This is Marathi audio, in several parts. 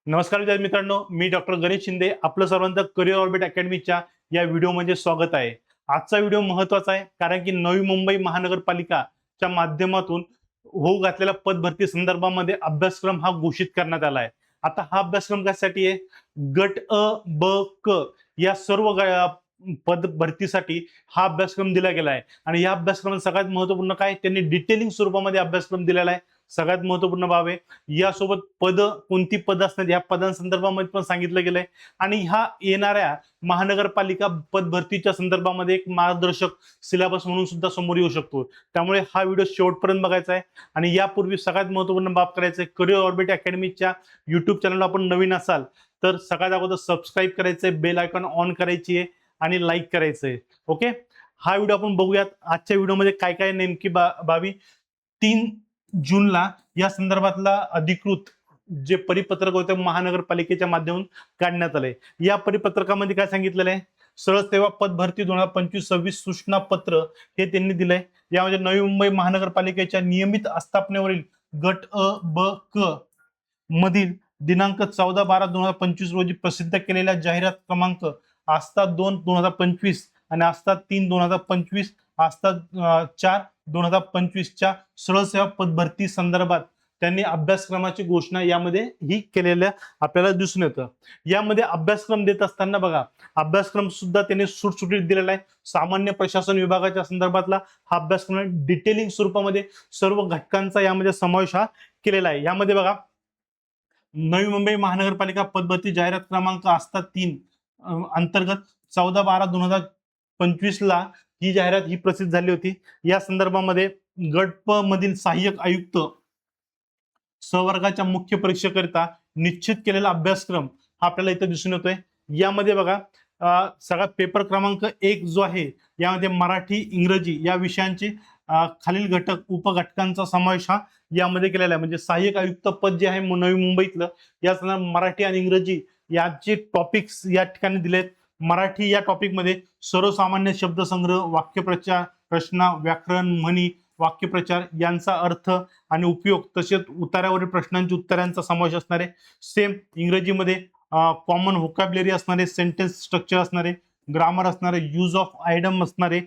नमस्कार विद्यार्थी मित्रांनो, मी डॉक्टर गणेश शिंदे आपलं सर्वांचं करिअर ऑर्बिट अकॅडमीच्या या व्हिडिओमध्ये स्वागत आहे। आजचा व्हिडिओ महत्त्वाचा आहे कारण की नवी मुंबई महानगरपालिकाच्या माध्यमातून होऊ घातलेल्या पदभरती संदर्भामध्ये अभ्यासक्रम हा घोषित करण्यात आला आहे। आता हा अभ्यासक्रम कशासाठी आहे? गट अ, ब, क या सर्व पद भरतीसाठी हा अभ्यासक्रम दिला गेला आहे आणि या अभ्यासक्रमात सगळ्यात महत्त्वपूर्ण काय त्यांनी डिटेलिंग स्वरूपामध्ये अभ्यासक्रम दिलेला आहे। सगळ्यात महत्त्वपूर्ण बाब आहे यासोबत पद कोणती पद असतात या पदांसंदर्भामध्ये पण सांगितलं गेलंय आणि ह्या येणाऱ्या महानगरपालिका पदभरतीच्या संदर्भामध्ये एक मार्गदर्शक सिलेबस म्हणून सुद्धा समोर येऊ शकतो। त्यामुळे हा व्हिडिओ शेवटपर्यंत बघायचा आहे आणि यापूर्वी सगळ्यात महत्त्वपूर्ण बाब करायचं आहे, करिअर ऑर्बिट अकॅडमीच्या YouTube चॅनलला आपण नवीन असाल तर सगळ्यात अगोदर सबस्क्राईब करायचंय, बेल आयकॉन ऑन करायची आहे आणि लाईक करायचंय। ओके, हा व्हिडिओ आपण बघूयात। आजच्या व्हिडिओमध्ये काय काय नेमकी बाबी 3 जूनला या संदर्भातला अधिकृत जे परिपत्रक होते महानगरपालिकेच्या माध्यमातून काढण्यात आले। या परिपत्रकामध्ये काय सांगितलेलं आहे? सरळ सेवा पद भरती 2025-26 सूचना पत्र हे त्यांनी दिलंय। यामध्ये नवी मुंबई महानगरपालिकेच्या नियमित आस्थापनेवरील गट अ, ब, क मधील दिनांक 14/12/2025 रोजी प्रसिद्ध केलेल्या जाहिरात क्रमांक आस्था 2/2025 आणि आस्था 3/2025 आस्था 4/2025 च्या सरळ सेवा पदभरती संदर्भात त्यांनी अभ्यासक्रमाची घोषणा यामध्ये ही केलेल्या आपल्याला दिसून येतं। यामध्ये अभ्यासक्रम देत असताना बघा, अभ्यासक्रम सुद्धा त्यांनी सुटसुटीत दिलेला आहे। सामान्य प्रशासन विभागाच्या संदर्भातला हा अभ्यासक्रम डिटेलिंग स्वरूपामध्ये सर्व घटकांचा यामध्ये समावेश हा केलेला आहे। यामध्ये बघा, नवी मुंबई महानगरपालिका पदभरती जाहिरात क्रमांक आस्था 3 अंतर्गत 14/12/2025 ला ही जाहिरात ही प्रसिद्ध झाली होती। या संदर्भामध्ये गट प मधील सहाय्यक आयुक्त संवर्गाच्या मुख्य परीक्षेकरिता निश्चित केलेला अभ्यासक्रम हा आपल्याला इथे दिसून येतोय। यामध्ये बघा, सगळा पेपर क्रमांक 1 जो आहे यामध्ये मराठी इंग्रजी या विषयांचे खालील घटक उपघटकांचा समावेश हा यामध्ये केलेला आहे। म्हणजे सहाय्यक आयुक्त पद जे आहे नवी मुंबईतलं, या संदर्भात मराठी आणि इंग्रजी याचे टॉपिक्स या ठिकाणी दिलेत। मराठी या टॉपिक मध्ये सर्वसामान्य शब्दसंग्रह, वाक्यप्रचार, रचना, व्याकरण, म्हणी, वाक्यप्रचार यांचा अर्थ आणि उपयोग तसेच उतार्यावरील प्रश्नांची उत्तरांचा समावेश असणारे। सेम इंग्रजीमध्ये कॉमन व्होकॅब्युलरी असणारे, सेंटेन्स स्ट्रक्चर असणारे, ग्रामर असणारे, यूज ऑफ आयडम असणारे,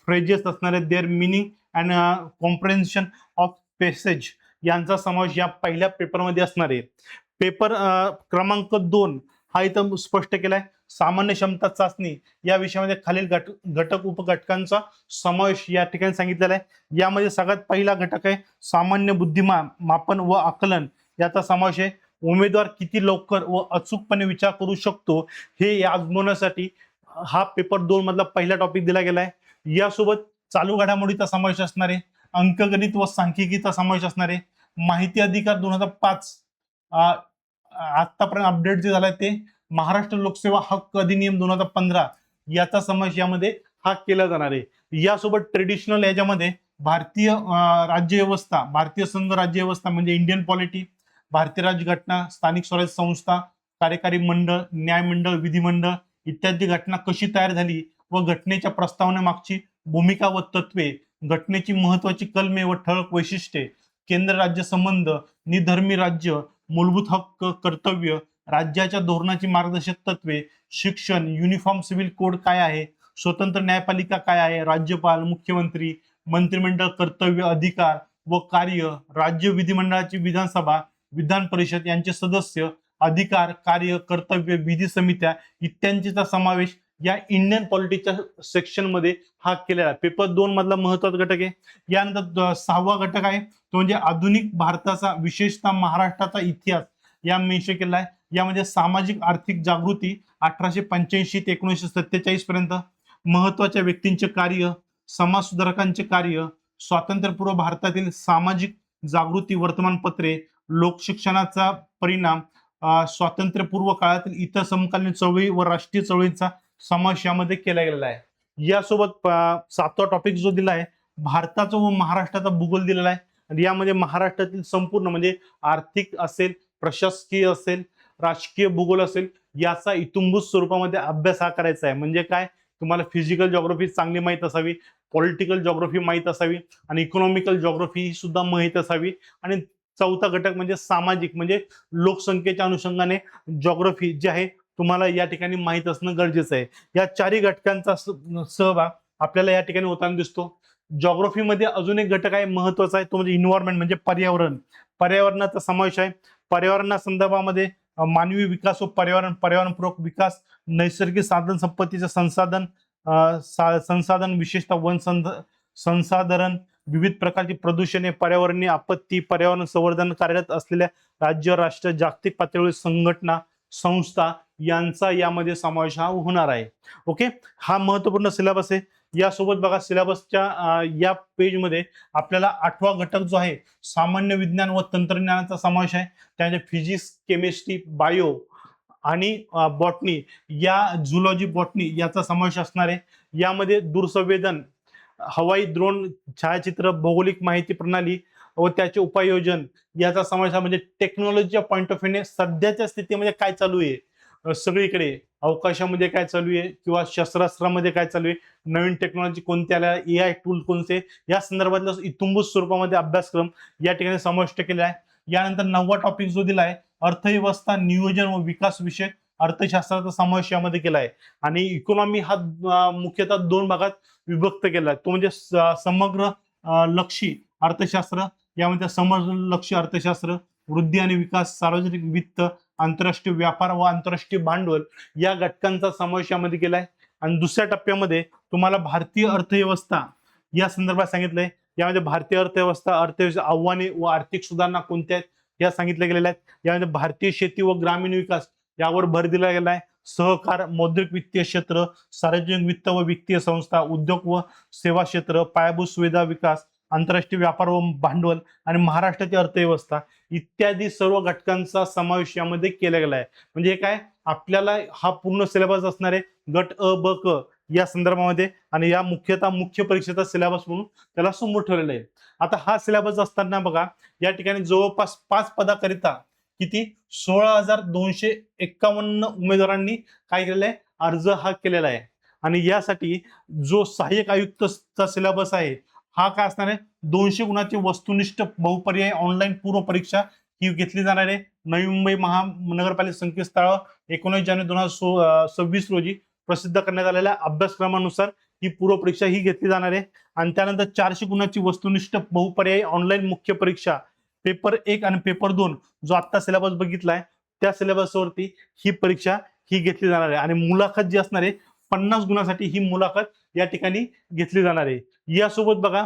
फ्रेजेस असणारे, their meaning and comprehension of passage यांचा समावेश या पहिल्या पेपरमध्ये असणार आहे। पेपर क्रमांक 2 हा इथं स्पष्ट केलाय। सामान्य क्षमता चाचणी या विषयामध्ये खालील घटक उपघटकांचा समावेश या ठिकाणी सांगितलेला आहे। यामध्ये सगळ्यात पहिला घटक आहे सामान्य बुद्धिमान मापन व आकलन याचा समावेश आहे। उमेदवार किती लवकर व अचूकपणे विचार करू शकतो हे आजमावण्यासाठी हा पेपर 2 मधला पहिला टॉपिक दिला गेलाय। यासोबत चालू घडामोडीचा समावेश असणार आहे, अंकगणित व सांख्यिकीचा समावेश असणार आहे, माहिती अधिकार 2005 आतापर्यंत अपडेट जे झालाय ते, महाराष्ट्र लोकसेवा हक्क अधिनियम 2015 याचा समावेश यामध्ये हा केला जाणार आहे। यासोबत ट्रेडिशनल याच्यामध्ये भारतीय राज्यव्यवस्था, भारतीय संघ राज्यव्यवस्था म्हणजे इंडियन पॉलिटी, भारतीय राज्यघटना, स्थानिक स्वराज्य संस्था, कार्यकारी मंडळ, न्यायमंडळ, विधिमंडळ इत्यादी घटना कशी तयार झाली व घटनेच्या प्रस्तावनेमागची भूमिका व तत्वे, घटनेची महत्वाची कलमे व ठळक वैशिष्ट्ये, केंद्र राज्य संबंध, निधर्मी राज्य, मूलभूत हक्क, कर्तव्य, राज्याच्या धोरणाची मार्गदर्शक तत्वे, शिक्षण, युनिफॉर्म सिव्हिल कोड काय आहे, स्वतंत्र न्यायपालिका काय आहे, राज्यपाल, मुख्यमंत्री, मंत्रिमंडळ, कर्तव्य, अधिकार व कार्य, राज्य विधिमंडळाची विधानसभा, विधान परिषद यांचे सदस्य, अधिकार, कार्य, कर्तव्य, विधी समित्या इत्यादींचा समावेश या इंडियन पॉलिटिक्सच्या सेक्शन मध्ये हा केलेला आहे। पेपर 2 मधला महत्वाचा घटक आहे। यानंतर 6वा घटक आहे तो म्हणजे आधुनिक भारताचा विशेषतः महाराष्ट्राचा इतिहास या मेन्शन केला आहे। यामध्ये सामाजिक आर्थिक जागृती 1885 ते 1947 पर्यंत, महत्वाच्या व्यक्तींचे कार्य, समाज सुधारकांचे कार्य, स्वातंत्र्यपूर्व भारतातील सामाजिक जागृती वर्तमानपत्रे, लोकशिक्षणाचा परिणाम, स्वातंत्र्यपूर्व काळातील इतर समकालीन चळवळी व राष्ट्रीय चळवळींचा समावेश यामध्ये केला गेलेला आहे। यासोबत 7वा टॉपिक जो दिला आहे भारताचा व महाराष्ट्राचा भूगोल दिलेला आहे आणि यामध्ये महाराष्ट्रातील संपूर्ण म्हणजे आर्थिक असेल, प्रशासकीय असेल, राजकीय भूगोल असेल याचा इत्थंभूत स्वरूपामध्ये अभ्यास हा करायचा आहे। म्हणजे काय, तुम्हाला फिजिकल जॉग्राफी चांगली माहित असावी, पॉलिटिकल जॉग्राफी माहित असावी आणि इकॉनॉमिकल जॉग्राफी सुद्धा माहित असावी आणि चौथा घटक म्हणजे सामाजिक, म्हणजे लोकसंख्येच्या अनुषंगाने जॉग्राफी जे आहे तुम्हाला या ठिकाणी माहीत असणं गरजेचं आहे. या चारही घटकांचा सहभाग आपल्याला या ठिकाणी होताना दिसतो. जॉग्राफीमध्ये अजून एक घटक आहे महत्वाचा आहे, तो म्हणजे इन्व्हायरमेंट म्हणजे पर्यावरण. पर्यावरणाचा समावेश आहे. पर्यावरणा संदर्भामध्ये मानवी विकास व पर्यावरणपूरक विकास, नैसर्गिक साधन संपत्तीचे संसाधन विशेषतः संसाधन, विविध प्रकारची प्रदूषणे, पर्यावरणीय आपत्ती, पर्यावरण संवर्धन कार्यरत असलेल्या राज्य, राष्ट्र, जागतिक पातळीवर संघटना, संस्था यांचा यामध्ये समावेश हा होणार आहे. ओके, हा महत्वपूर्ण सिलेबस आहे. यासोबत बघा सिलेबसच्या या पेजमध्ये आपल्याला 8वा घटक जो आहे सामान्य विज्ञान व तंत्रज्ञानाचा समावेश आहे. त्यामध्ये फिजिक्स, केमिस्ट्री, बायो आणि बॉटनी, या झुलॉजी, बॉटनी याचा समावेश असणार आहे. यामध्ये दूरसंवेदन, हवाई ड्रोन, छायाचित्र, भौगोलिक माहिती प्रणाली व त्याचे उपाययोजन याचा समावेश आहे. म्हणजे टेक्नॉलॉजीच्या पॉईंट ऑफ व्ह्यूने सध्याच्या स्थितीमध्ये काय चालू आहे सगळीकडे, अवकाशामध्ये काय चालू आहे किंवा शस्त्रास्त्रामध्ये काय चालू आहे, नवीन टेक्नॉलॉजी कोणत्या आल्या, AI टूल कोणते, या संदर्भातला इत्तुंभूत स्वरूपामध्ये अभ्यासक्रम या ठिकाणी समाविष्ट केला आहे. यानंतर 9वा टॉपिक जो दिला आहे अर्थव्यवस्था, नियोजन व विकास विषय अर्थशास्त्राचा समावेश यामध्ये केला आहे. आणि इकॉनॉमी हा मुख्यतः 2 भागात विभक्त केला आहे. तो म्हणजे समग्र लक्षी अर्थशास्त्र, यामध्ये समग्र लक्षी अर्थशास्त्र, वृद्धी आणि विकास, सार्वजनिक वित्त, आंतरराष्ट्रीय व्यापार व आंतरराष्ट्रीय भांडवल या घटकांचा समावेश यामध्ये केला आहे. आणि दुसऱ्या टप्प्यामध्ये तुम्हाला भारतीय अर्थव्यवस्था या संदर्भात सांगितलंय. यामध्ये भारतीय अर्थव्यवस्था आव्हाने व आर्थिक सुधारणा कोणत्या आहेत या सांगितल्या गेलेल्या आहेत. यामध्ये भारतीय शेती व ग्रामीण विकास यावर भर दिला गेला आहे. सहकार, मौद्रिक वित्तीय क्षेत्र, सार्वजनिक वित्त व वित्तीय संस्था, उद्योग व सेवा क्षेत्र, पायाभूत सुविधा विकास, आंतरराष्ट्रीय व्यापार व भांडवल आणि महाराष्ट्राची अर्थव्यवस्था इत्यादी सर्व घटकांचा समावेश यामध्ये केला गेला आहे. म्हणजे काय आपल्याला हा पूर्ण सिलेबस असणार आहे गट अ ब क या संदर्भामध्ये, आणि या मुख्यतः मुख्य परीक्षेचा सिलेबस म्हणून त्याला समोर ठेवलेला आहे. आता हा सिलेबस असताना बघा या ठिकाणी जवळपास 5 पदाकरिता किती 16,251 उमेदवारांनी काय केलेलं आहे, अर्ज हा केलेला आहे. आणि यासाठी जो सहाय्यक आयुक्तचा सिलेबस आहे हा काय असणार आहे, 200 गुणाची वस्तुनिष्ठ बहुपर्यायी ऑनलाईन पूर्व परीक्षा ही घेतली जाणार आहे. नवी मुंबई महानगरपालिका संकेतस्थळावर 19 जानेवारी 2026 रोजी प्रसिद्ध करण्यात आलेल्या अभ्यासक्रमानुसार ही पूर्व परीक्षा ही घेतली जाणार आहे. आणि त्यानंतर 400 गुणाची वस्तुनिष्ठ बहुपर्यायी ऑनलाईन मुख्य परीक्षा पेपर 1 आणि पेपर 2 जो आता सिलेबस बघितलाय त्या सिलेबसवरती ही परीक्षा ही घेतली जाणार आहे. आणि मुलाखत जी असणार आहे 50 गुणासाठी ही मुलाखत या ठिकाणी घेतली जाणार आहे. यासोबत बघा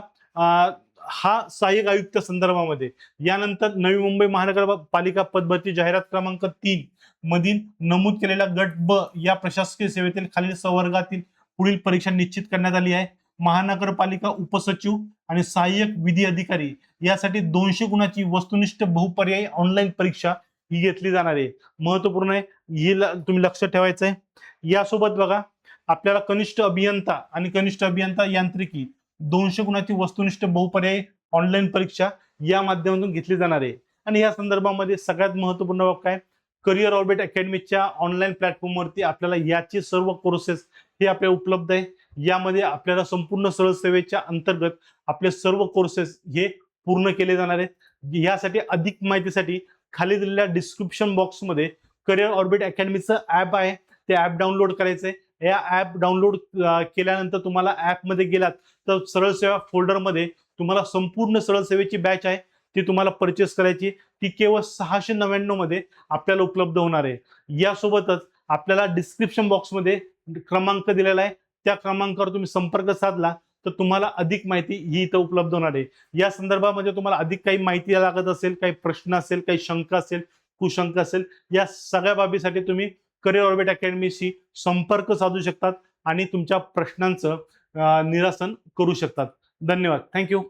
हा सहाय्यक आयुक्त संदर्भामध्ये यानंतर नवी मुंबई महानगरपालिका पदभरती जाहिरात क्रमांक 3 मधील नमूद केलेल्या गट ब या प्रशासकीय सेवेतील खालील संवर्गातील पुढील परीक्षा निश्चित करण्यात आली आहे. महानगरपालिका उपसचिव आणि सहाय्यक विधी अधिकारी यासाठी 200 गुणाची वस्तुनिष्ठ बहुपर्यायी ऑनलाईन परीक्षा ही घेतली जाणार आहे. महत्वपूर्ण आहे, ही तुम्ही लक्षात ठेवायचं आहे. यासोबत बघा आपल्याला कनिष्ठ अभियंता आणि कनिष्ठ अभियंता यांत्रिकी 200 गुणाची वस्तुनिष्ठ बहुपर्यायी ऑनलाईन परीक्षा या माध्यमातून घेतली जाणार आहे. आणि या संदर्भामध्ये सगळ्यात महत्वपूर्ण बाब काय, करिअर ऑर्बिट अकॅडमीच्या ऑनलाईन प्लॅटफॉर्मवरती आपल्याला याची सर्व कोर्सेस हे आपल्याला उपलब्ध आहे. यामध्ये आपल्याला संपूर्ण सरळ सेवेच्या अंतर्गत आपले सर्व कोर्सेस हे पूर्ण केले जाणार आहेत. यासाठी अधिक माहितीसाठी खाली दिलेल्या डिस्क्रिप्शन बॉक्समध्ये करिअर ऑर्बिट अकॅडमीचं ऍप आहे, ते ऍप डाउनलोड करायचंय. या ऍप डाउनलोड केल्यानंतर तुम्हाला ऍपमध्ये गेलात तर सरळ सेवा फोल्डरमध्ये तुम्हाला संपूर्ण सरळ सेवेची बॅच आहे ती तुम्हाला परचेस करायची. ती केवळ 699 मध्ये आपल्याला उपलब्ध होणार आहे. यासोबतच आपल्याला डिस्क्रिप्शन बॉक्समध्ये क्रमांक दिलेला आहे, त्या क्रमांकावर तुम्ही संपर्क साधला तर तुम्हाला अधिक माहिती ही इथं उपलब्ध होणार आहे. या संदर्भामध्ये तुम्हाला अधिक काही माहिती लागत असेल, काही प्रश्न असेल, काही शंका असेल, कुशंका असेल, या सगळ्या बाबीसाठी तुम्ही करिअर ऑर्बिट अकॅडमीशी संपर्क साधू शकतात आणि तुमच्या प्रश्नांचं निरासन करू शकतात. धन्यवाद. थँक्यू.